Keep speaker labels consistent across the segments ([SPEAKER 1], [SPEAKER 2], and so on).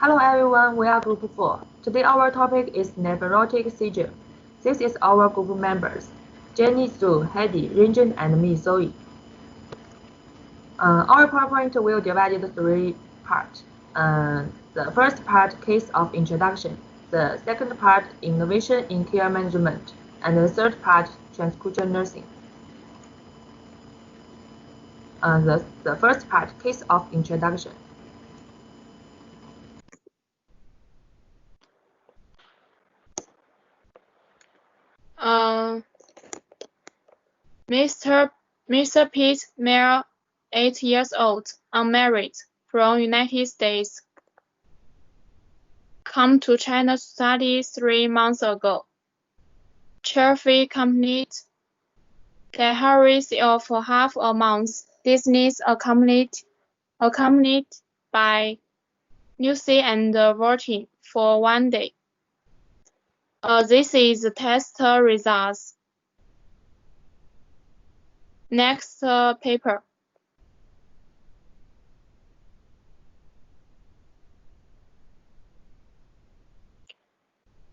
[SPEAKER 1] Hello everyone, we are Group 4. Today our topic is nephrotic seizure. This is our group members, Jenny, Sue, Heidi, Ringen, and me, Zoe. Our PowerPoint will divide into three parts. The first part, case of introduction. The second part, innovation in care management. And the third part, transcultural nursing. The first part, case of introduction.
[SPEAKER 2] Mr. Pete, male, 8 years old, unmarried, from United States, come to China to study 3 months ago. Cheerfully accompanied diaries of half a month. Business accompanied by Lucy and voting for 1 day. This is the test results. Next paper.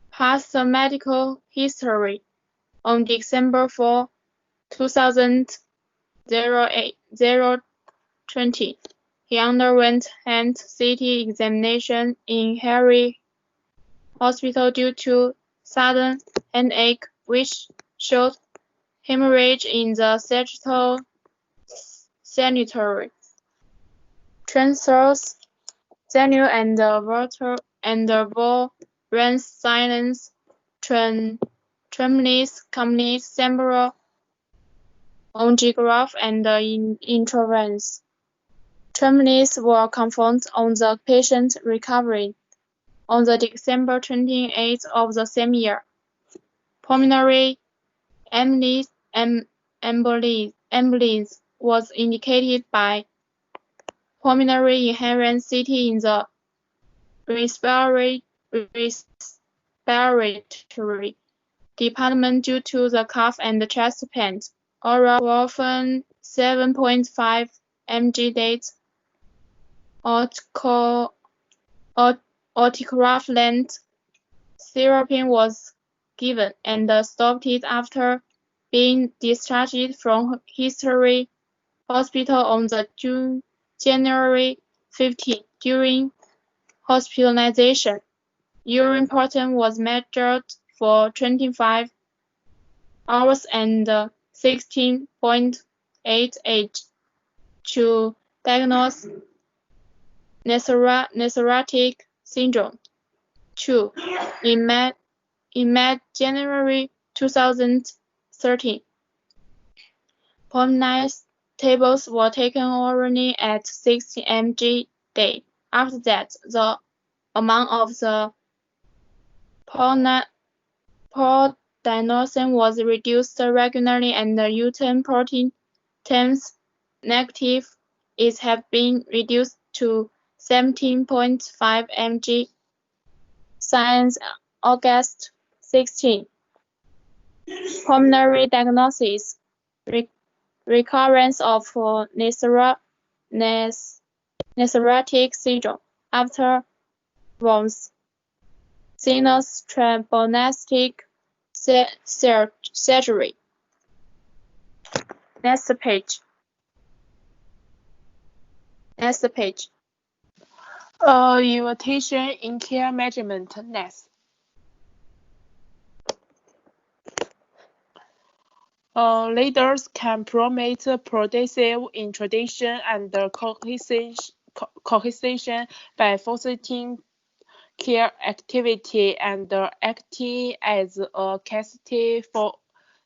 [SPEAKER 2] Past medical history. On December 4, 2020, he underwent hand CT examination in Harry Hospital due to sudden headache, which showed hemorrhage in the sagittal sanitary. Transverse sinew and water and ball ran silence. Tremulous accompanied several angiograph and interventions. Tremulous were confirmed on the patient recovering on the December 28th of the same year. Pulmonary embolism was indicated by pulmonary inherent CT in the respiratory department due to the cough and chest pain. Oral warfarin 7.5 mg date. Oticraflant therapy was given and stopped after being discharged from History Hospital on the January 15. During hospitalization, urine protein was measured for 25 hours and 16.88 to diagnose nephrotic syndrome. 2. In January 2013, pulmonary tables were taken orally at 60 mg day. After that, the amount of the pulmonoxin was reduced regularly and the uterine protein terms negative is have been reduced to 17.5 mg. Science, August 16. Pulmonary diagnosis. Recurrence of nephrotic syndrome after once sinus thrombolytic surgery. Next page.
[SPEAKER 3] Innovation in care management. Next. Leaders can promote productive introduction and cohesion by fostering care activity and acting as a catalyst for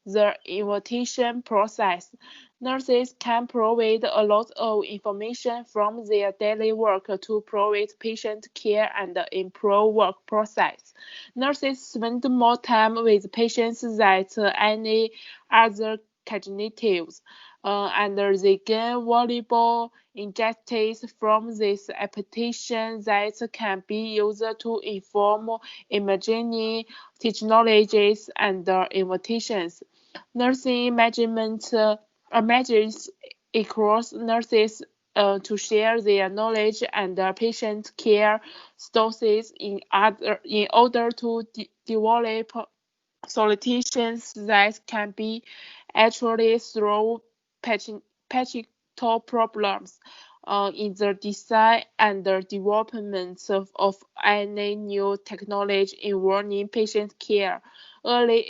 [SPEAKER 3] the invitation process. Nurses can provide a lot of information from their daily work to provide patient care and improve work process. Nurses spend more time with patients than any other cognitive, and they gain valuable insights from this application that can be used to inform emerging technologies and innovations. Nursing management measures across nurses to share their knowledge and patient care stories in order to develop solutions that can be actually through practical problems in the design and the development of any new technology involving patient care. Early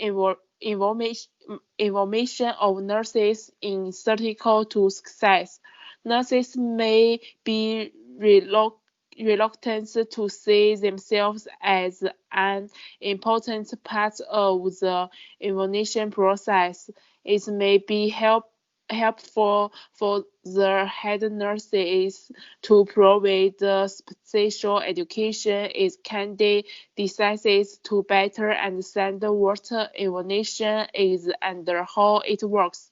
[SPEAKER 3] information of nurses is critical to success. Nurses may be reluctant to see themselves as an important part of the evaluation process. It may be helpful for the head nurses to provide special education is candidate decides to better understand what evaluation is and how it works.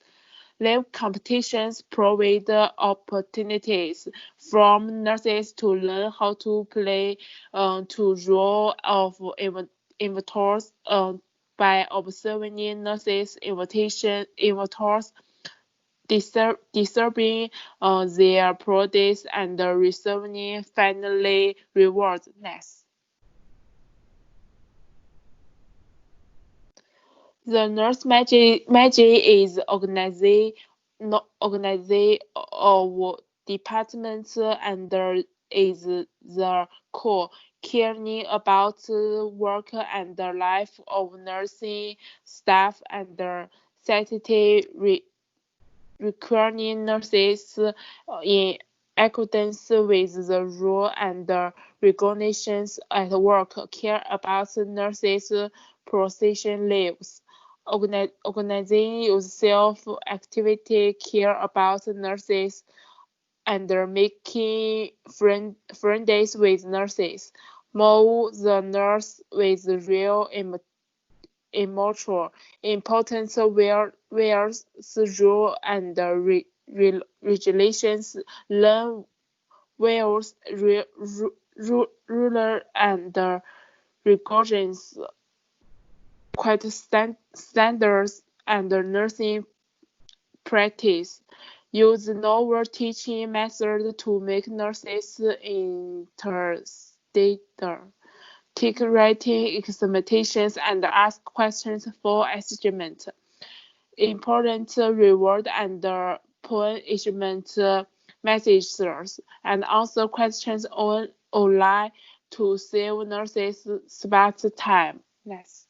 [SPEAKER 3] Live competitions provide opportunities for nurses to learn how to play to role of inventors by observing nurses inventors disturbing their products and receiving finally rewards. Next. The nurse magic is organization of departments and is the core, caring about work and the life of nursing staff and safety requiring nurses in accordance with the rule and regulations at work, care about nurses' procession leaves. Organizing yourself activity, care about nurses, and making friends with nurses. More the nurse with real immature importance where rule and regulations learn whereas ruler and regulations quite standards and nursing practice. Use novel teaching methods to make nurses interstellar. Take writing examinations and ask questions for assessment. Important reward and punishment messages and answer questions online to save nurses spare time. Next.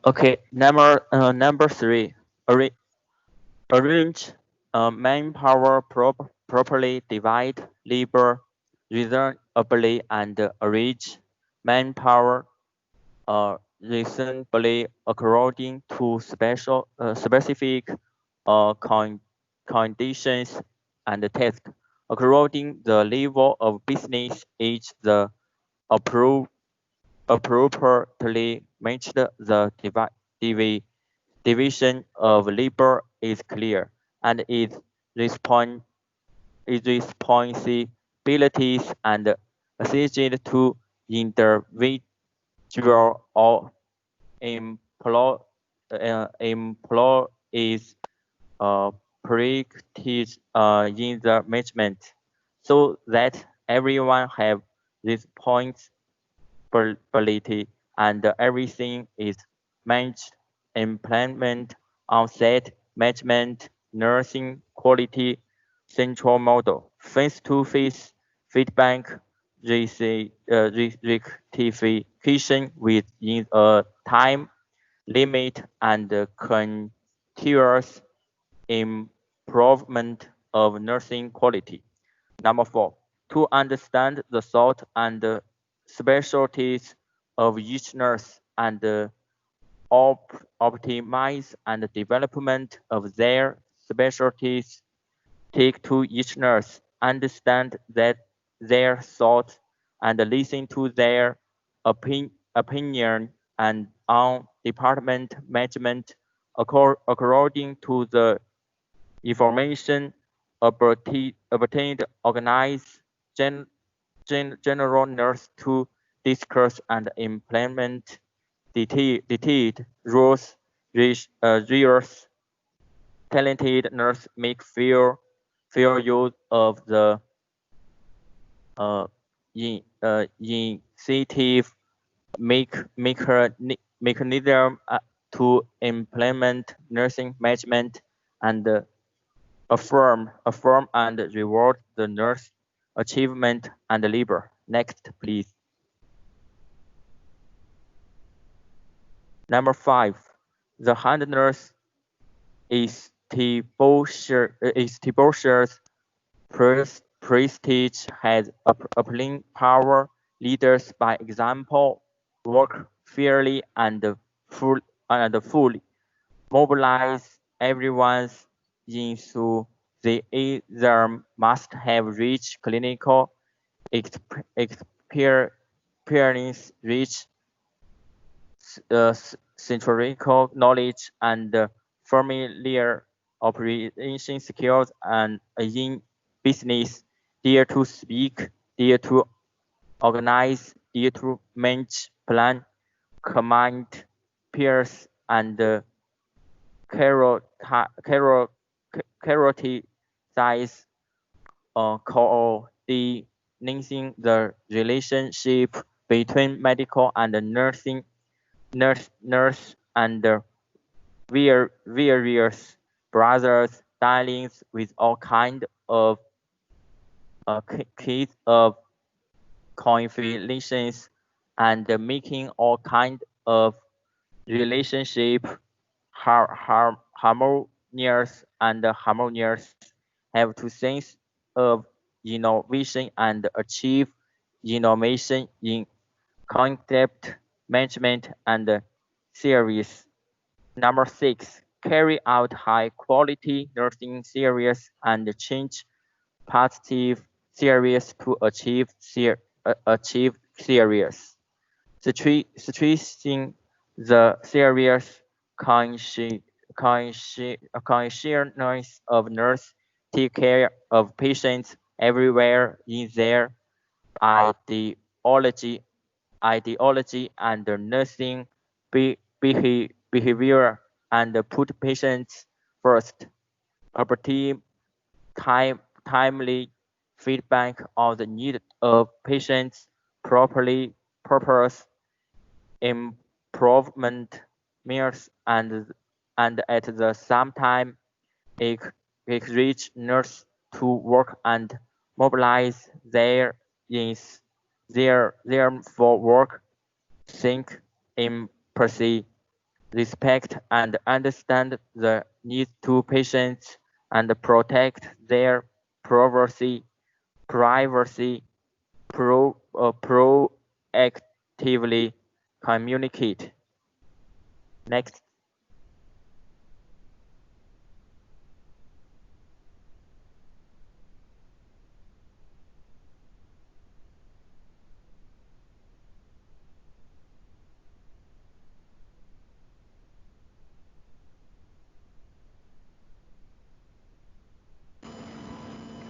[SPEAKER 4] Okay, number three, arrange manpower properly, divide labor reasonably, and arrange manpower reasonably according to specific conditions and tasks. According the level of business is the appropriately matched the division of labor is clear, and its responsibilities and assigned to individual or employees practice in the management, so that everyone have responsibility and everything is managed. Implement on-site management, nursing quality central model, face-to-face feedback, rectification within a time limit, and continuous improvement of nursing quality. Number four, to understand the thought and specialties of each nurse and optimize and development of their specialties. Take to each nurse, understand that their thoughts and listen to their opinion and on department management according to the information obtained, organize general nurse to discuss and implement detailed rules, talented nurse make fair use of the initiative mechanism to implement nursing management and affirm and reward the nurse achievement and labor. Next, please. Number 5, the hand nurse establishes prestige has applying power. Leaders by example work fairly and fully mobilize everyone's enthusiasm must have rich clinical experience, rich theoretical knowledge, and familiar operation skills, and in business, dare to speak, dare to organize, dare to manage, plan, command peers, and characterize coordinating the relationship between medical and nurse and various brothers dealing with all kind of case of conflicts and making all kind of relationship harmonious and harmonious, have to think of innovation and achieve innovation in concept management and series. Number 6, carry out high quality nursing series and change positive series to achieve series. Stressing the serious consciousness of nurse take care of patients everywhere in their ideology and nursing behavior, and put patients first. Obtain timely feedback on the need of patients, properly purpose improvement measures, and at the same time encourage nurse to work and mobilize their for work, think, empathy, respect, and understand the needs to patients, and protect their privacy, proactively communicate. Next.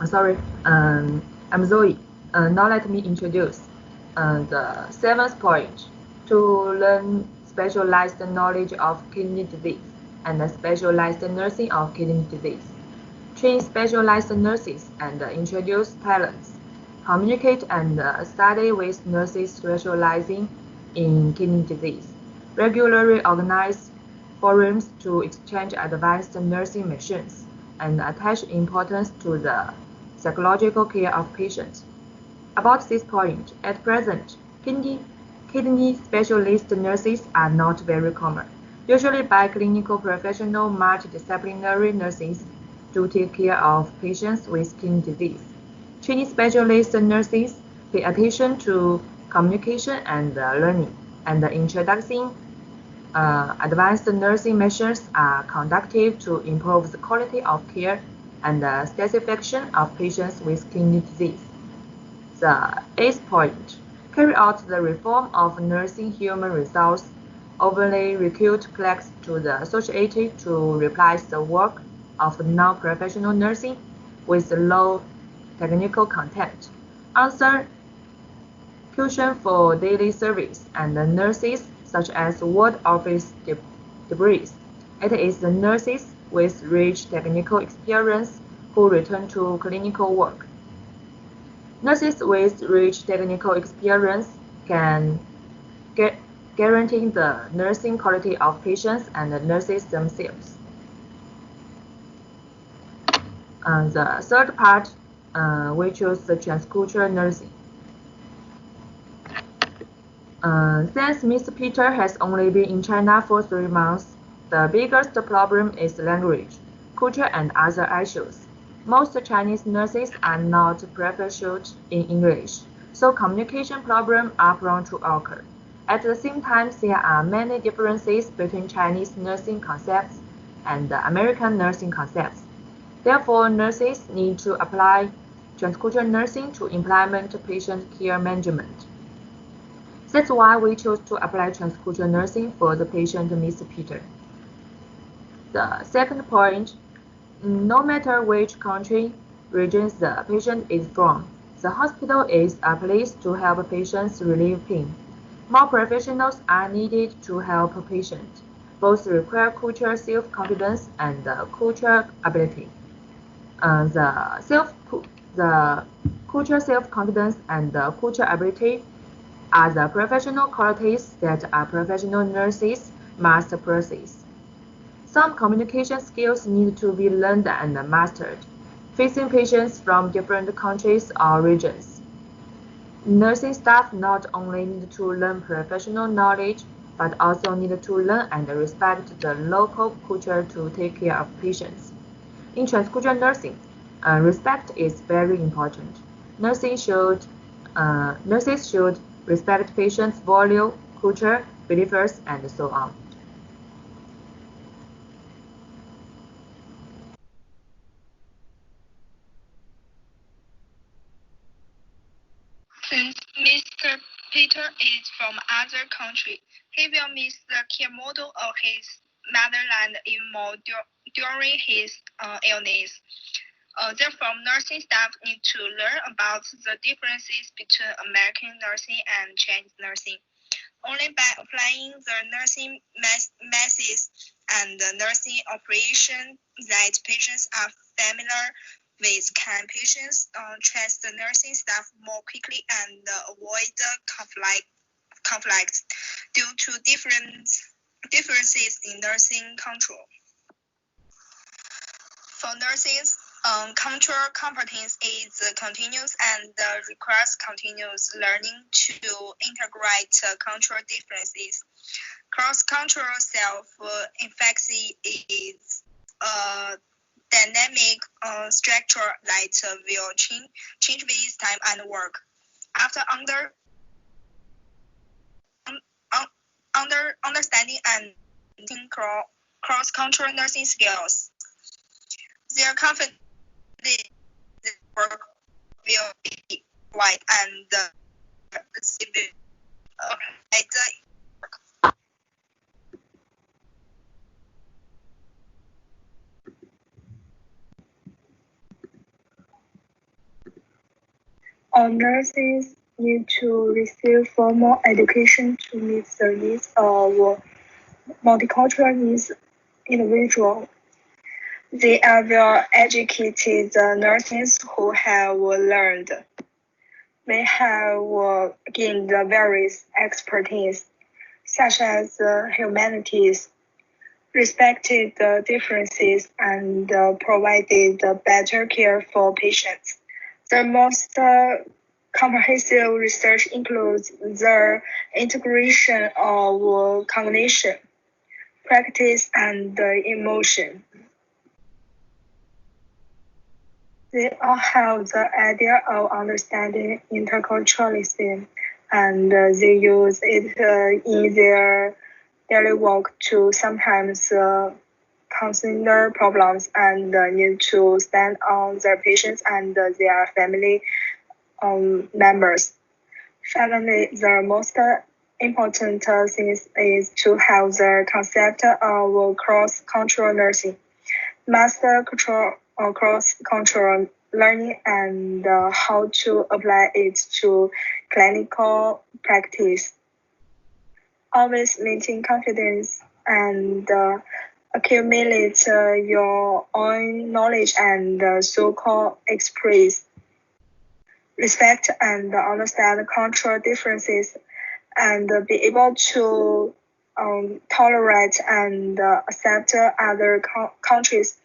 [SPEAKER 1] Sorry, I'm Zoe. Now let me introduce the 7th point, to learn specialized knowledge of kidney disease and specialized nursing of kidney disease. Train specialized nurses and introduce talents. Communicate and study with nurses specializing in kidney disease. Regularly organize forums to exchange advanced nursing machines and attach importance to the psychological care of patients. About this point, at present, kidney specialist nurses are not very common. Usually biclinical professional multidisciplinary nurses to take care of patients with kidney disease. Trainee specialist nurses pay attention to communication and learning, and introducing advanced nursing measures are conducted to improve the quality of care and satisfaction of patients with kidney disease. The 8th point, carry out the reform of nursing human resource, overly recruit clerks to the society to replace the work of non-professional nursing with low technical content. Answer question for daily service and nurses such as ward office debris. It is the nurses with rich technical experience who return to clinical work. Nurses with rich technical experience can guarantee the nursing quality of patients and the nurses themselves. The third part, we choose the transcultural nursing. Since Mr. Peter has only been in China for 3 months, the biggest problem is language, culture, and other issues. Most Chinese nurses are not proficient in English, so communication problems are prone to occur. At the same time, there are many differences between Chinese nursing concepts and American nursing concepts. Therefore, nurses need to apply transcultural nursing to implement patient care management. That's why we chose to apply transcultural nursing for the patient Mr. Peter. The second point, no matter which country, regions the patient is from, the hospital is a place to help patients relieve pain. More professionals are needed to help patients. Both require cultural self-confidence and cultural ability. The cultural self-confidence and the cultural ability are the professional qualities that a professional nurses must possess. Some communication skills need to be learned and mastered, facing patients from different countries or regions. Nursing staff not only need to learn professional knowledge, but also need to learn and respect the local culture to take care of patients. In transcultural nursing, respect is very important. Nurses should respect patients' value, culture, beliefs, and so on.
[SPEAKER 5] Since Mr. Peter is from other country, he will miss the care model of his motherland even more during his illness. Therefore, nursing staff need to learn about the differences between American nursing and Chinese nursing. Only by applying the nursing methods and the nursing operation that patients are familiar with can patients trust the nursing staff more quickly and avoid conflicts due to differences in nursing control. For nurses, cultural competence is continuous and requires continuous learning to integrate cultural differences. Cross-cultural self-efficacy is a dynamic structure that will change with time and work. After understanding and cross-cultural nursing skills, their confidence work will be wide and they will apply the
[SPEAKER 6] All nurses need to receive formal education to meet the needs of multicultural needs individual. They are well-educated nurses who have learned. They have gained various expertise, such as humanities, respected the differences, and provided better care for patients. The most comprehensive research includes the integration of cognition, practice, and emotion. They all have the idea of understanding interculturalism, and they use it in their daily work to sometimes consider problems and need to stand on their patients and their family members. Finally, the most important thing is to have the concept of cross-cultural nursing, master cross-cultural learning, and how to apply it to clinical practice. Always maintain confidence and accumulate your own knowledge and so-called express respect and understand cultural differences and be able to tolerate and accept other countries.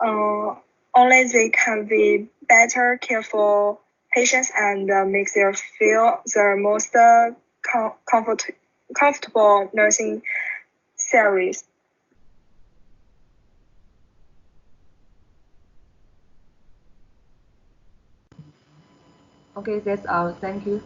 [SPEAKER 6] Only they can be better care for patients and make them feel the most comfortable nursing service.
[SPEAKER 1] Okay, that's all. Thank you.